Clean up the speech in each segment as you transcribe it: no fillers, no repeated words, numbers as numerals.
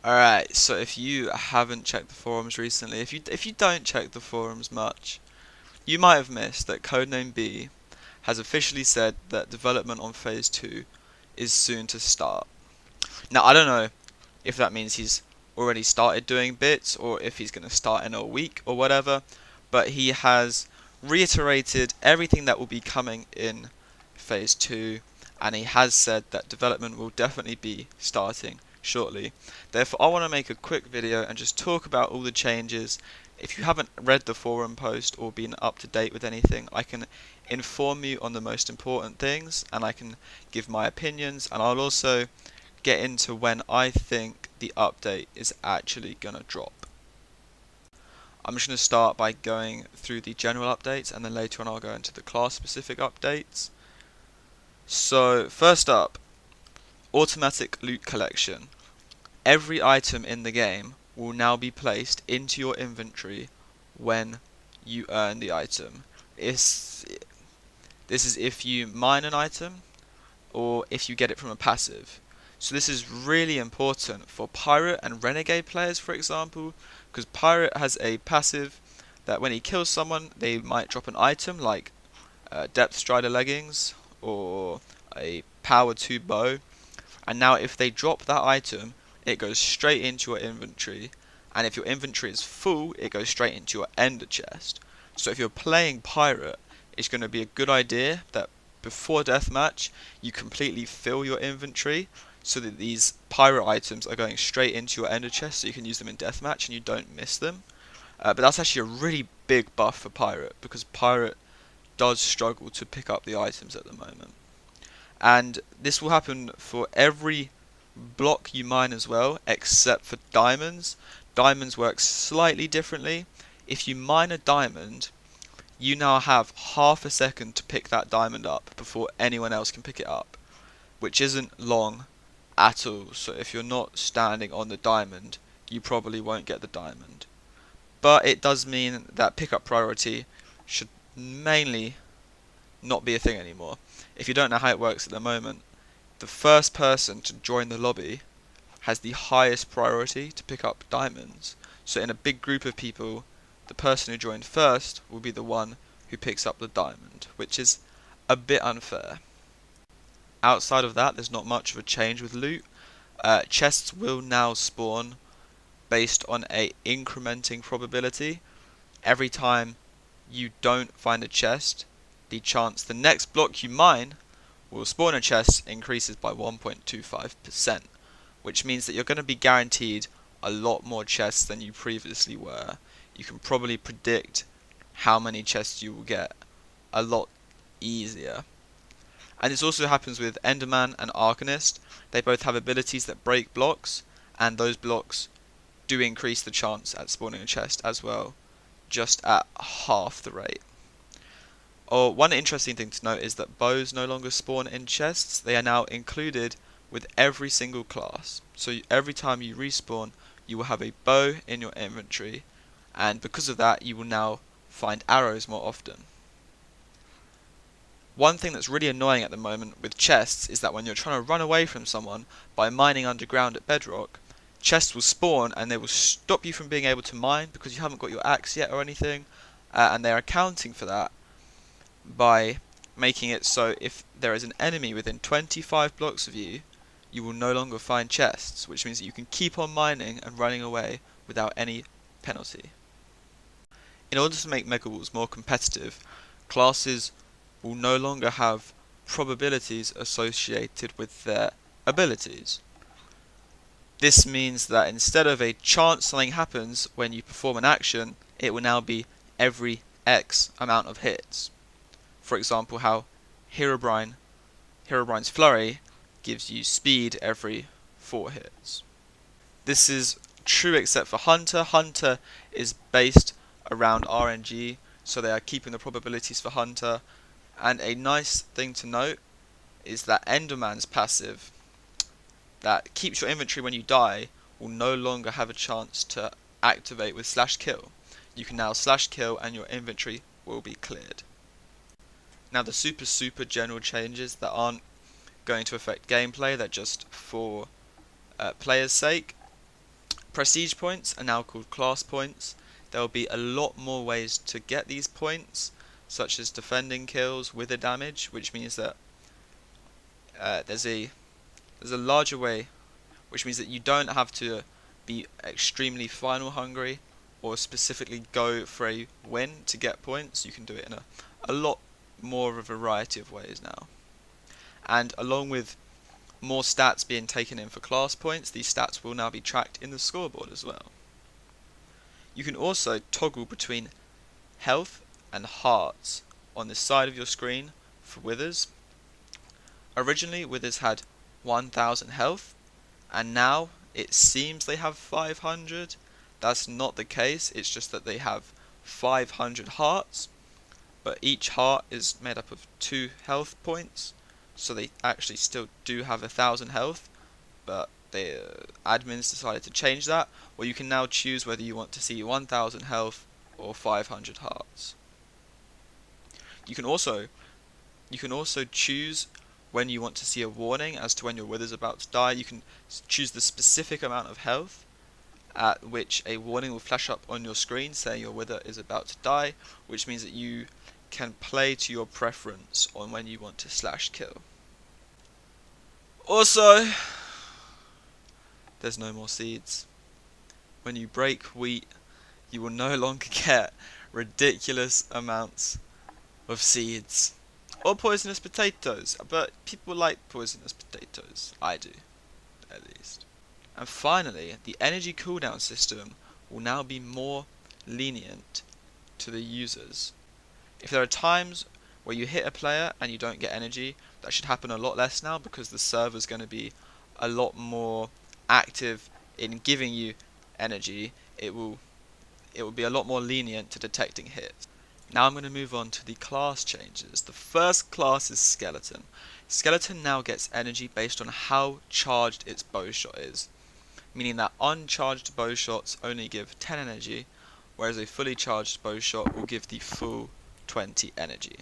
Alright, so if you haven't checked the forums recently, if you don't check the forums much, you might have missed that Codename B has officially said that development on Phase 2 is soon to start. Now, I don't know if that means he's already started doing bits or if he's going to start in a week or whatever, but he has reiterated everything that will be coming in Phase 2, and he has said that development will definitely be starting shortly. Therefore, I want to make a quick video and just talk about all the changes. If you haven't read the forum post or been up to date with anything, I can inform you on the most important things, and I can give my opinions, and I'll also get into when I think the update is actually gonna drop. I'm just going to start by going through the general updates, and then later on I'll go into the class specific updates. So first up, automatic loot collection. Every item in the game will now be placed into your inventory when you earn the item. This is if you mine an item or if you get it from a passive. So this is really important for Pirate and Renegade players, for example, because Pirate has a passive that when he kills someone, they might drop an item like Depth Strider leggings or a Power 2 bow, and now if they drop that item, it goes straight into your inventory, and if your inventory is full, it goes straight into your ender chest. So if you're playing Pirate, it's going to be a good idea that before deathmatch, you completely fill your inventory so that these pirate items are going straight into your ender chest so you can use them in deathmatch and you don't miss them. But that's actually a really big buff for pirate because pirate does struggle to pick up the items at the moment. And this will happen for every block you mine as well, except for diamonds. Diamonds work slightly differently. If you mine a diamond, you now have half a second to pick that diamond up before anyone else can pick it up, which isn't long at all. So if you're not standing on the diamond, you probably won't get the diamond. But it does mean that pickup priority should mainly not be a thing anymore. If you don't know how it works at the moment, the first person to join the lobby has the highest priority to pick up diamonds. So in a big group of people, the person who joined first will be the one who picks up the diamond, which is a bit unfair. Outside of that, there's not much of a change with loot. Chests will now spawn based on a incrementing probability. Every time you don't find a chest, the chance the next block you mine will spawn a chest increases by 1.25%, which means that you're going to be guaranteed a lot more chests than you previously were. You can probably predict how many chests you will get a lot easier. And this also happens with Enderman and Arcanist. They both have abilities that break blocks, and those blocks do increase the chance at spawning a chest as well, just at half the rate. One interesting thing to note is that bows no longer spawn in chests. They are now included with every single class. So every time you respawn, you will have a bow in your inventory, and because of that, you will now find arrows more often. One thing that's really annoying at the moment with chests is that when you're trying to run away from someone by mining underground at bedrock, chests will spawn and they will stop you from being able to mine because you haven't got your axe yet or anything, and they are accounting for that by making it so if there is an enemy within 25 blocks of you, you will no longer find chests, which means that you can keep on mining and running away without any penalty. In order to make Mega Walls more competitive, classes will no longer have probabilities associated with their abilities. This means that instead of a chance something happens when you perform an action, it will now be every X amount of hits. For example, how Herobrine's Flurry gives you speed every 4 hits. This is true except for Hunter. Hunter is based around RNG, so they are keeping the probabilities for Hunter. And a nice thing to note is that Enderman's passive that keeps your inventory when you die will no longer have a chance to activate with /kill. You can now /kill and your inventory will be cleared. Now the super general changes that aren't going to affect gameplay, they're just for players' sake. Prestige points are now called class points. There will be a lot more ways to get these points, such as defending kills, wither damage, which means that there's a larger way, which means that you don't have to be extremely final hungry or specifically go for a win to get points. You can do it in a lot more of a variety of ways now. And along with more stats being taken in for class points, these stats will now be tracked in the scoreboard as well. You can also toggle between health and hearts on the side of your screen for withers. Originally, withers had 1000 health, and now it seems they have 500. That's not the case, it's just that they have 500 hearts, but each heart is made up of 2 health points, so they actually still do have 1000 health, but the admins decided to change that, where you can now choose whether you want to see 1000 health or 500 hearts. You can also choose when you want to see a warning as to when your wither's about to die. You can choose the specific amount of health at which a warning will flash up on your screen saying your wither is about to die, which means that you can play to your preference on when you want to slash kill. Also, there's no more seeds. When you break wheat, you will no longer get ridiculous amounts of seeds. Or poisonous potatoes, but people like poisonous potatoes. I do, at least. And finally, the energy cooldown system will now be more lenient to the users. If there are times where you hit a player and you don't get energy, that should happen a lot less now because the server's going to be a lot more active in giving you energy. It will be a lot more lenient to detecting hits. Now I'm going to move on to the class changes. The first class is Skeleton. Skeleton now gets energy based on how charged its bow shot is, meaning that uncharged bow shots only give 10 energy, whereas a fully charged bow shot will give the full 20 energy.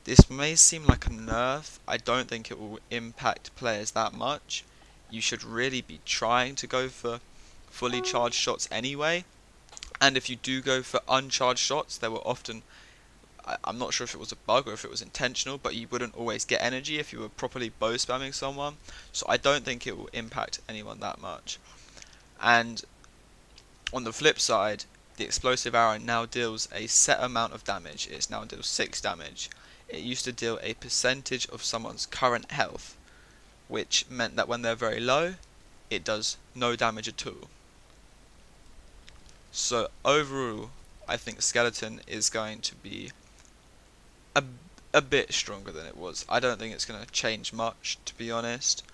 This may seem like a nerf. I don't think it will impact players that much. You should really be trying to go for fully charged shots anyway. And if you do go for uncharged shots, there were often, I'm not sure if it was a bug or if it was intentional, but you wouldn't always get energy if you were properly bow spamming someone. So I don't think it will impact anyone that much. And on the flip side, the explosive arrow now deals a set amount of damage. It now deals 6 damage. It used to deal a percentage of someone's current health, which meant that when they're very low, it does no damage at all. So overall, I think Skeleton is going to be a bit stronger than it was. I don't think it's going to change much, to be honest.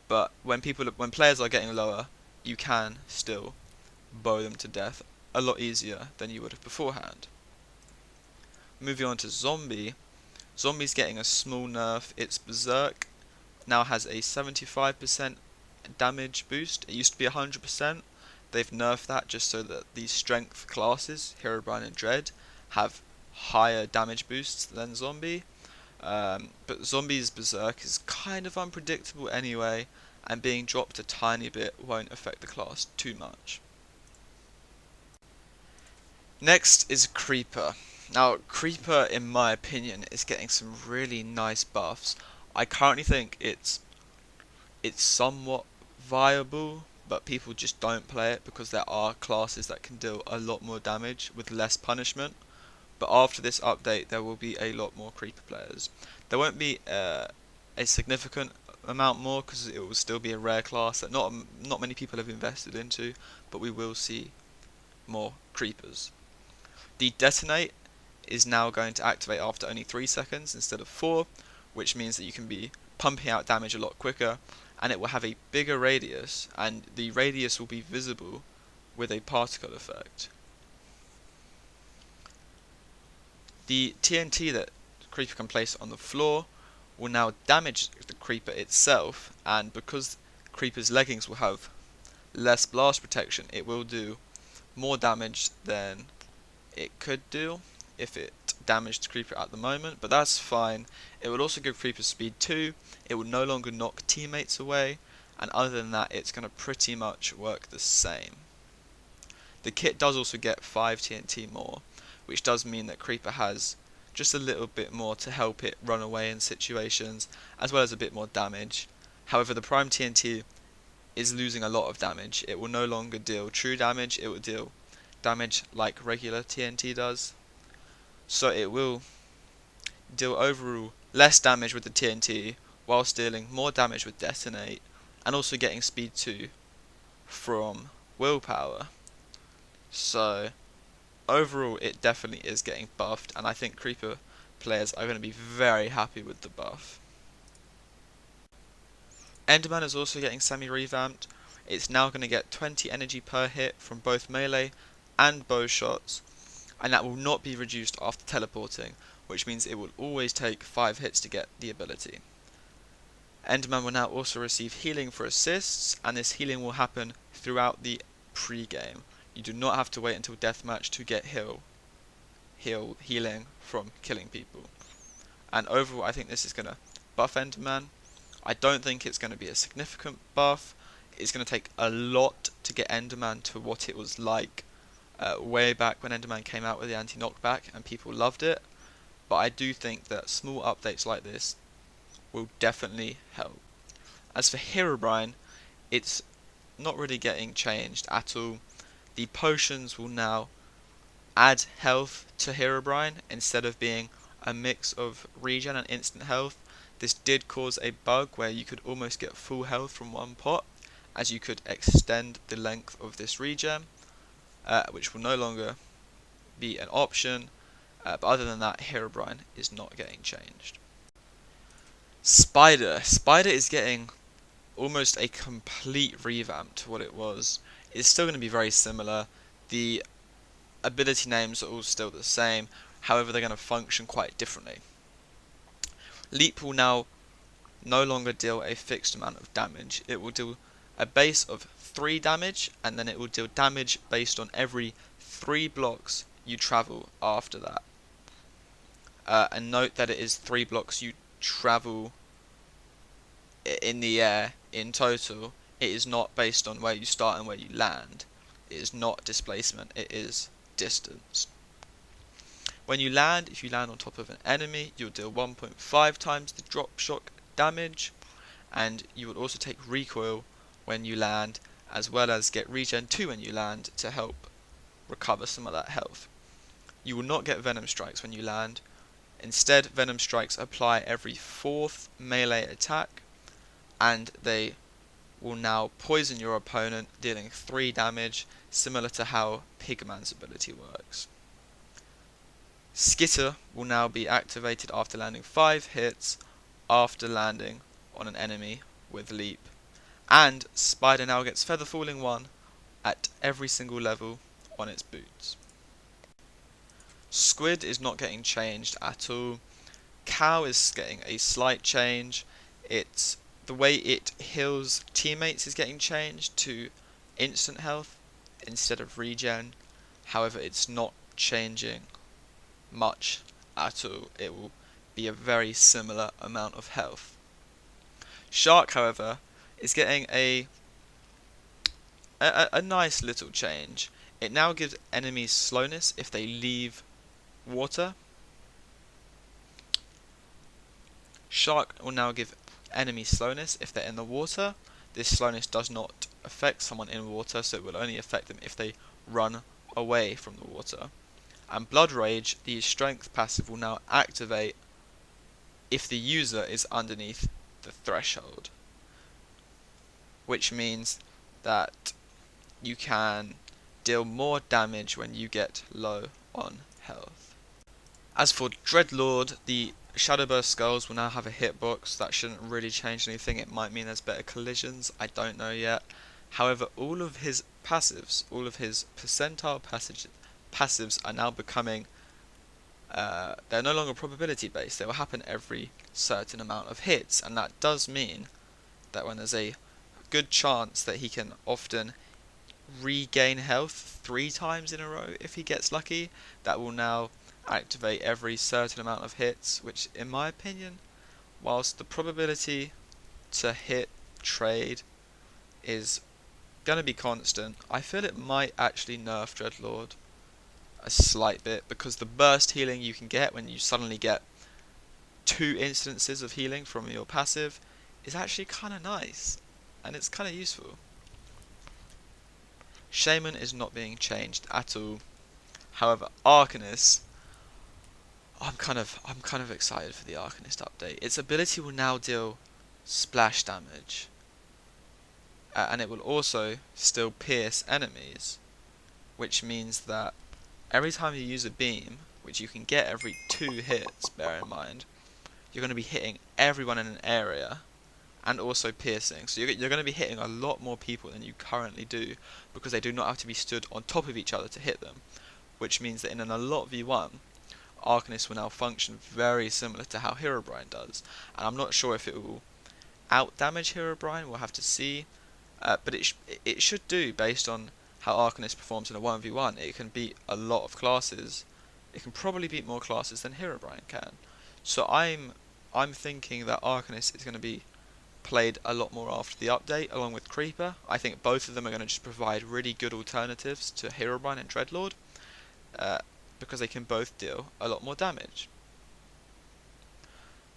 But when players are getting lower, you can still bow them to death a lot easier than you would have beforehand. Moving on to Zombie. Zombie's getting a small nerf. Its Berserk now has a 75% damage boost. It used to be 100%. They've nerfed that just so that these strength classes, Herobrine and Dread, have higher damage boosts than Zombie. But Zombie's Berserk is kind of unpredictable anyway, and being dropped a tiny bit won't affect the class too much. Next is Creeper. Now, Creeper, in my opinion, is getting some really nice buffs. I currently think it's somewhat viable, but people just don't play it because there are classes that can deal a lot more damage with less punishment. But after this update, there will be a lot more Creeper players. There won't be a significant amount more because it will still be a rare class that not many people have invested into, but we will see more Creepers. The Detonate is now going to activate after only 3 seconds instead of 4, which means that you can be pumping out damage a lot quicker, and it will have a bigger radius, and the radius will be visible with a particle effect. The TNT that Creeper can place on the floor will now damage the Creeper itself, and because Creeper's leggings will have less blast protection, it will do more damage than it could do if it damaged Creeper at the moment, but that's fine. It would also give Creeper speed 2, it would no longer knock teammates away, and other than that it's going to pretty much work the same. The kit does also get 5 TNT more, which does mean that Creeper has just a little bit more to help it run away in situations, as well as a bit more damage. However, the Prime TNT is losing a lot of damage. It will no longer deal true damage, it will deal damage like regular TNT does. So it will deal overall less damage with the TNT, whilst dealing more damage with Detonate, and also getting speed 2 from Willpower. So overall it definitely is getting buffed, and I think Creeper players are going to be very happy with the buff. Enderman is also getting semi-revamped. It's now going to get 20 energy per hit from both melee and bow shots, and that will not be reduced after teleporting, which means it will always take 5 hits to get the ability. Enderman will now also receive healing for assists, and this healing will happen throughout the pre-game. You do not have to wait until deathmatch to get healing from killing people. And overall I think this is going to buff Enderman. I don't think it's going to be a significant buff. It's going to take a lot to get Enderman to what it was like way back when Enderman came out with the anti-knockback and people loved it. But I do think that small updates like this will definitely help. As for Herobrine, it's not really getting changed at all. The potions will now add health to Herobrine instead of being a mix of regen and instant health. This did cause a bug where you could almost get full health from one pot, as you could extend the length of this regen, which will no longer be an option. But other than that, Herobrine is not getting changed. Spider is getting almost a complete revamp to what it was. It's still going to be very similar. The ability names are all still the same, however they're going to function quite differently. Leap will now no longer deal a fixed amount of damage. It will deal a base of 3 damage, and then it will deal damage based on every 3 blocks you travel after that. And note that it is 3 blocks you travel in the air in total. It is not based on where you start and where you land. It is not displacement, it is distance. When you land, if you land on top of an enemy, you'll deal 1.5 times the drop shock damage, and you will also take recoil when you land, as well as get regen 2 when you land to help recover some of that health. You will not get venom strikes when you land. Instead, venom strikes apply every 4th melee attack, and they will now poison your opponent, dealing 3 damage, similar to how Pigman's ability works. Skitter will now be activated after landing 5 hits after landing on an enemy with leap. And Spider now gets Feather Falling 1 at every single level on its boots. Squid is not getting changed at all. Cow is getting a slight change. The way it heals teammates is getting changed to instant health instead of regen. However, it's not changing much at all. It will be a very similar amount of health. Shark, however, is getting a nice little change. It now gives enemies slowness if they leave water. Shark will now give enemies slowness if they're in the water. This slowness does not affect someone in water, so it will only affect them if they run away from the water. And Blood Rage, the strength passive, will now activate if the user is underneath the threshold, which means that you can deal more damage when you get low on health. As for Dreadlord, the Shadowburst skulls will now have a hitbox. That shouldn't really change anything. It might mean there's better collisions, I don't know yet. However, all of his passives, all of his percentile passives are now becoming, they're no longer probability based. They will happen every certain amount of hits, and that does mean that when there's a good chance that he can often regain health 3 times in a row if he gets lucky, that will now activate every certain amount of hits, which in my opinion, whilst the probability to hit trade is going to be constant. I feel it might actually nerf Dreadlord a slight bit, because the burst healing you can get when you suddenly get 2 instances of healing from your passive is actually kind of nice, and it's kind of useful. Shaman is not being changed at all. However, Arcanist, I'm kind of excited for the Arcanist update. Its ability will now deal splash damage, and it will also still pierce enemies, which means that every time you use a beam, which you can get every 2 hits, bear in mind, you're going to be hitting everyone in an area, and also piercing. So you're going to be hitting a lot more people than you currently do, because they do not have to be stood on top of each other to hit them, which means that in an a lot v1, Arcanist will now function very similar to how Herobrine does. And I'm not sure if it will out damage Herobrine, we'll have to see, but it should do, based on how Arcanist performs in a 1v1. It can beat a lot of classes. It can probably beat more classes than Herobrine can. So I'm thinking that Arcanist is going to be played a lot more after the update, along with Creeper. I think both of them are going to just provide really good alternatives to Herobrine and Dreadlord, because they can both deal a lot more damage.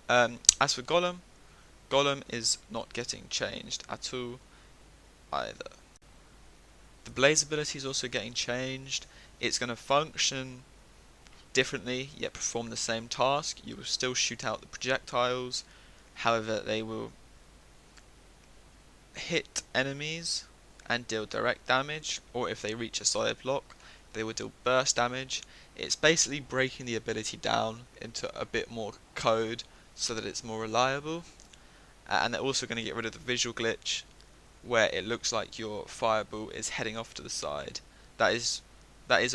As for Gollum, Gollum is not getting changed at all either. The Blaze ability is also getting changed. It's going to function differently, yet perform the same task. You will still shoot out the projectiles, however they will hit enemies and deal direct damage, or if they reach a solid block, they will deal burst damage. It's basically breaking the ability down into a bit more code so that it's more reliable. And they're also going to get rid of the visual glitch, where it looks like your fireball is heading off to the side. That is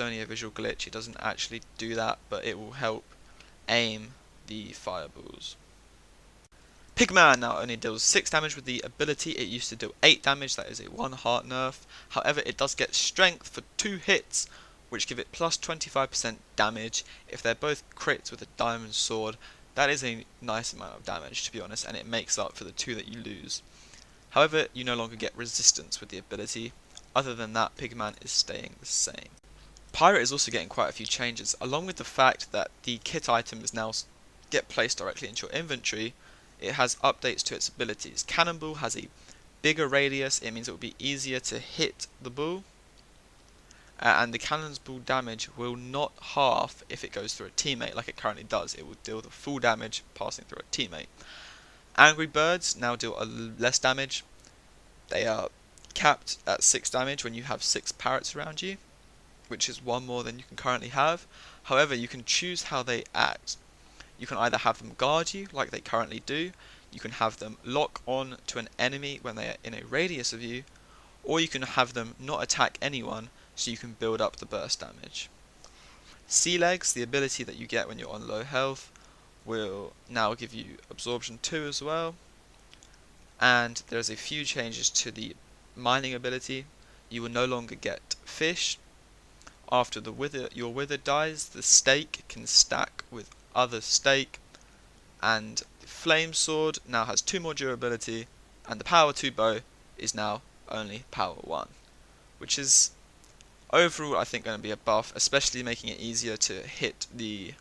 only a visual glitch. It doesn't actually do that, but it will help aim the fireballs. Pigman now only deals 6 damage with the ability. It used to deal 8 damage. That is a 1 heart nerf. However, it does get strength for 2 hits, which give it plus 25% damage. If they're both crits with a diamond sword, that is a nice amount of damage, to be honest, and it makes up for the 2 that you lose. However, you no longer get resistance with the ability. Other than that, Pigman is staying the same. Pirate is also getting quite a few changes, along with the fact that the kit items now get placed directly into your inventory. It has updates to its abilities. Cannonball has a bigger radius. It means it will be easier to hit the ball, and the cannon's ball damage will not half if it goes through a teammate like it currently does. It will deal the full damage passing through a teammate. Angry Birds now deal less damage. They are capped at 6 damage when you have 6 parrots around you, which is 1 more than you can currently have. However, you can choose how they act. You can either have them guard you, like they currently do, you can have them lock on to an enemy when they are in a radius of you, or you can have them not attack anyone, so you can build up the burst damage. Sea Legs, the ability that you get when you're on low health, will now give you Absorption 2 as well. And there's a few changes to the mining ability. You will no longer get fish. After your wither dies, the stake can stack with other stake, and the flame sword now has 2 more durability, and the power 2 bow is now only power 1, which is overall I think going to be a buff, especially making it easier to hit the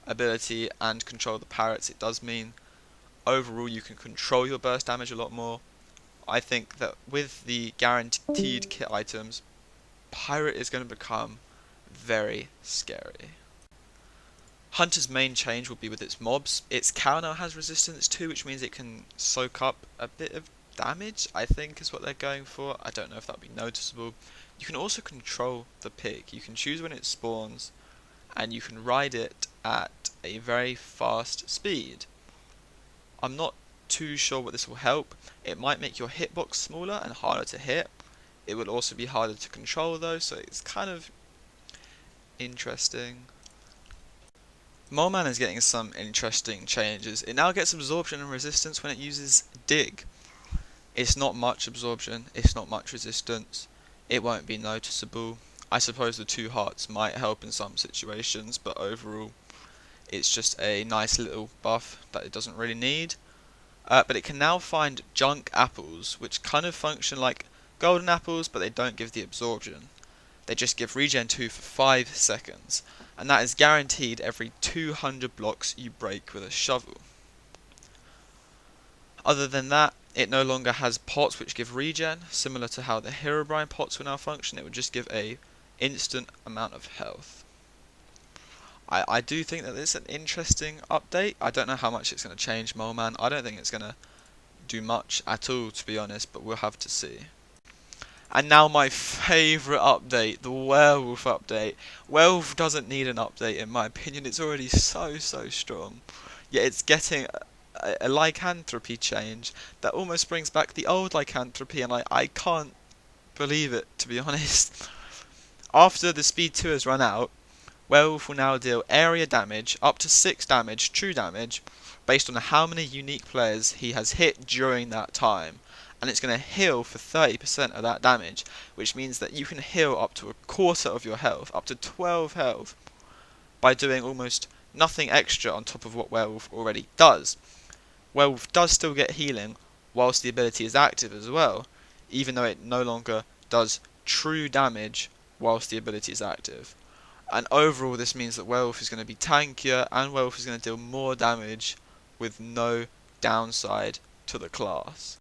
ability and control the parrots. It does mean overall you can control your burst damage a lot more. I think that with the guaranteed kit items, Pirate is going to become very scary. Hunter's main change will be with its mobs. Its cow now has resistance too, which means it can soak up a bit of damage, I think is what they're going for. I don't know if that'll be noticeable. You can also control the pig. You can choose when it spawns, and you can ride it at a very fast speed. I'm not too sure what this will help. It might make your hitbox smaller and harder to hit. It will also be harder to control though, so it's kind of interesting. Mole Man is getting some interesting changes. It now gets absorption and resistance when it uses dig. It's not much absorption, it's not much resistance. It won't be noticeable. I suppose the 2 hearts might help in some situations, but overall it's just a nice little buff that it doesn't really need. But it can now find junk apples, which kind of function like golden apples, but they don't give the absorption. They just give regen 2 for 5 seconds, and that is guaranteed every 200 blocks you break with a shovel. Other than that, it no longer has pots which give regen, similar to how the Herobrine pots will now function. It would just give a instant amount of health. I do think that it's an interesting update. I don't know how much it's going to change Mole Man. I don't think it's going to do much at all, to be honest, but we'll have to see. And now my favourite update, the Werewolf update. Werewolf doesn't need an update in my opinion, it's already so strong. Yet it's getting a lycanthropy change that almost brings back the old lycanthropy, and I can't believe it, to be honest. After the speed 2 has run out, Werewolf will now deal area damage, up to 6 damage, true damage, based on how many unique players he has hit during that time. And it's going to heal for 30% of that damage, which means that you can heal up to a quarter of your health, up to 12 health, by doing almost nothing extra on top of what Werewolf already does. Werewolf does still get healing whilst the ability is active as well, even though it no longer does true damage whilst the ability is active. And overall this means that Werewolf is going to be tankier, and Werewolf is going to deal more damage with no downside to the class.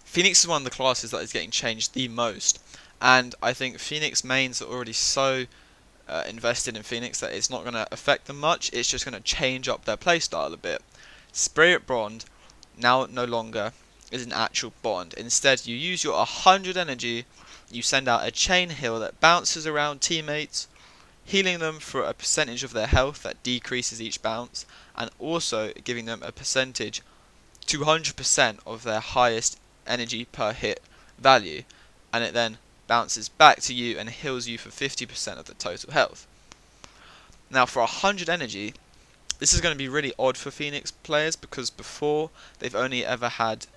Phoenix is one of the classes that is getting changed the most, and I think Phoenix mains are already so invested in Phoenix that it's not going to affect them much. It's just going to change up their playstyle a bit. Spirit Bond now no longer is an actual bond. Instead, you use your 100 energy, you send out a chain heal that bounces around teammates, healing them for a percentage of their health that decreases each bounce, and also giving them a percentage 200% of their highest energy per hit value, and it then bounces back to you and heals you for 50% of the total health. Now for 100 energy, this is going to be really odd for Phoenix players, because before they've only ever had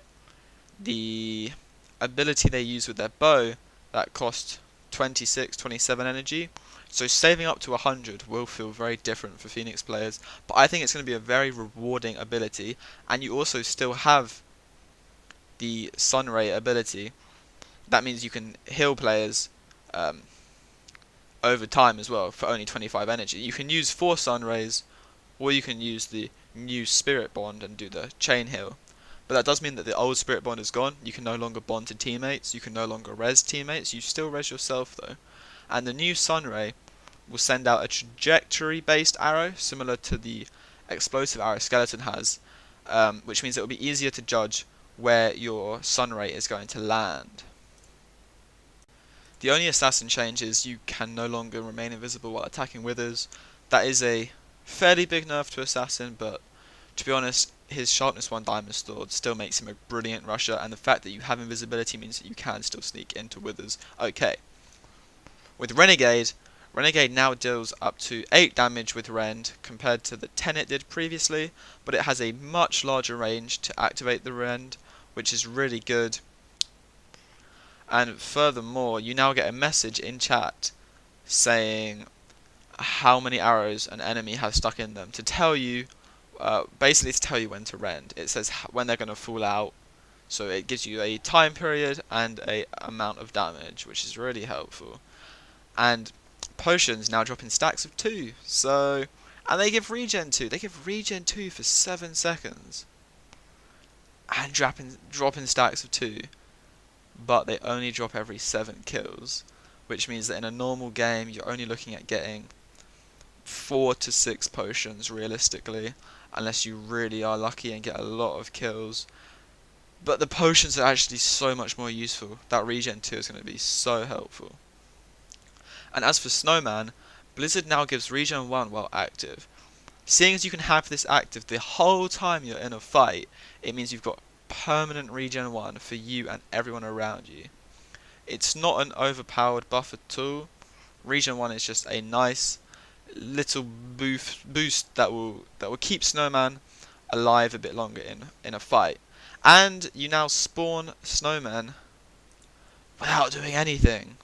the ability they use with their bow that cost 26, 27 energy. So saving up to 100 will feel very different for Phoenix players, but I think it's going to be a very rewarding ability, and you also still have the Sunray ability. That means you can heal players over time as well for only 25 energy. You can use 4 Sunrays, or you can use the new Spirit Bond and do the chain heal. But that does mean that the old Spirit Bond is gone. You can no longer bond to teammates, you can no longer res teammates, you still res yourself though. And the new Sunray will send out a trajectory based arrow, similar to the explosive arrow Skeleton has, which means it will be easier to judge where your Sunray is going to land. The only assassin change is you can no longer remain invisible while attacking withers. That is a fairly big nerf to assassin, but to be honest, his sharpness 1 diamond sword still makes him a brilliant rusher, and the fact that you have invisibility means that you can still sneak into withers. Okay. With Renegade now deals up to 8 damage with Rend compared to the 10 it did previously, but it has a much larger range to activate the Rend, which is really good. And furthermore, you now get a message in chat saying how many arrows an enemy has stuck in them, to tell you, basically to tell you when to rend. It says when they're going to fall out, so it gives you a time period and a amount of damage, which is really helpful. And potions now drop in stacks of 2, so, and they give regen 2. They give regen 2 for 7 seconds, and drop in stacks of 2. But they only drop every 7 kills, which means that in a normal game you're only looking at getting 4 to 6 potions realistically, unless you really are lucky and get a lot of kills. But the potions are actually so much more useful. That regen 2 is going to be so helpful. And as for Snowman, Blizzard now gives regen 1 while active. Seeing as you can have this active the whole time you're in a fight, it means you've got permanent regen 1 for you and everyone around you. It's not an overpowered buff at all. Regen 1 is just a nice little boost that will keep Snowman alive a bit longer in a fight. And you now spawn Snowman without doing anything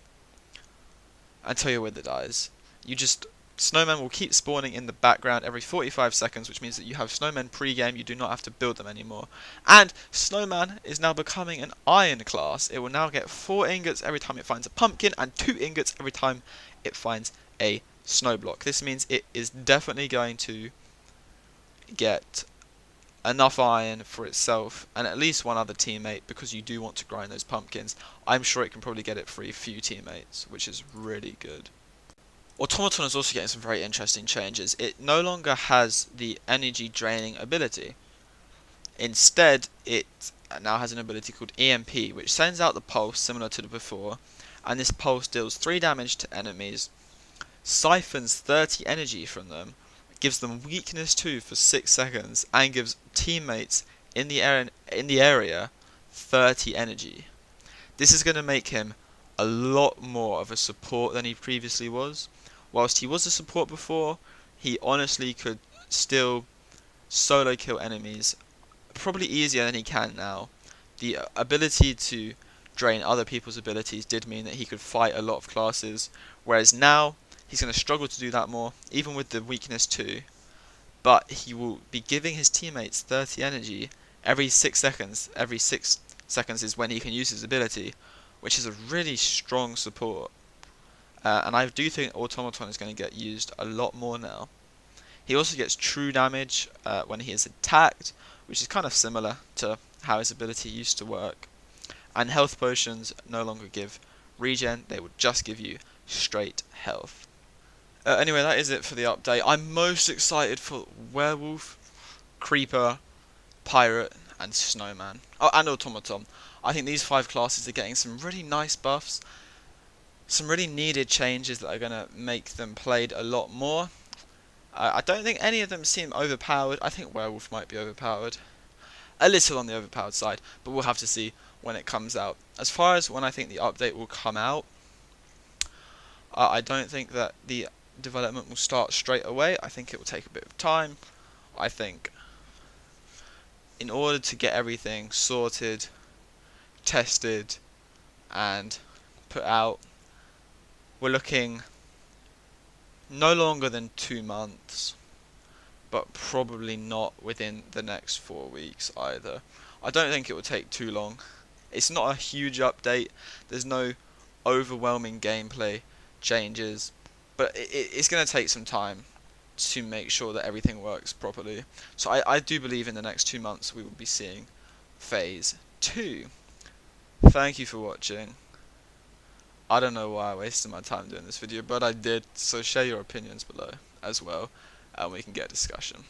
until your wither dies. You just Snowmen will keep spawning in the background every 45 seconds, which means that you have snowmen pre-game, you do not have to build them anymore. And Snowman is now becoming an iron class. It will now get 4 ingots every time it finds a pumpkin, and 2 ingots every time it finds a snow block. This means it is definitely going to get enough iron for itself and at least one other teammate, because you do want to grind those pumpkins. I'm sure it can probably get it for a few teammates, which is really good. Automaton is also getting some very interesting changes. It no longer has the energy draining ability. Instead, it now has an ability called EMP, which sends out the pulse similar to the before, and this pulse deals 3 damage to enemies, siphons 30 energy from them, gives them weakness 2 for 6 seconds, and gives teammates in the area 30 energy. This is going to make him a lot more of a support than he previously was. Whilst he was a support before, he honestly could still solo kill enemies probably easier than he can now. The ability to drain other people's abilities did mean that he could fight a lot of classes, whereas now he's going to struggle to do that more, even with the weakness 2. But he will be giving his teammates 30 energy every 6 seconds. Every 6 seconds is when he can use his ability, which is a really strong support. And I do think Automaton is going to get used a lot more now. He also gets true damage when he is attacked, which is kind of similar to how his ability used to work. And health potions no longer give regen, they will just give you straight health. Anyway, that is it for the update. I'm most excited for Werewolf, Creeper, Pirate, and Snowman. Oh, and Automaton. I think these 5 classes are getting some really nice buffs, some really needed changes that are going to make them played a lot more. I don't think any of them seem overpowered. I think Werewolf might be overpowered. A little on the overpowered side, but we'll have to see when it comes out. As far as when I think the update will come out, I don't think that the development will start straight away. I think it will take a bit of time. I think in order to get everything sorted, tested, and put out, we're looking no longer than 2 months, but probably not within the next 4 weeks either. I don't think it will take too long. It's not a huge update, there's no overwhelming gameplay changes, but it's going to take some time to make sure that everything works properly. So I do believe in the next 2 months we will be seeing Phase 2. Thank you for watching. I don't know why I wasted my time doing this video, but I did, so share your opinions below as well, and we can get a discussion.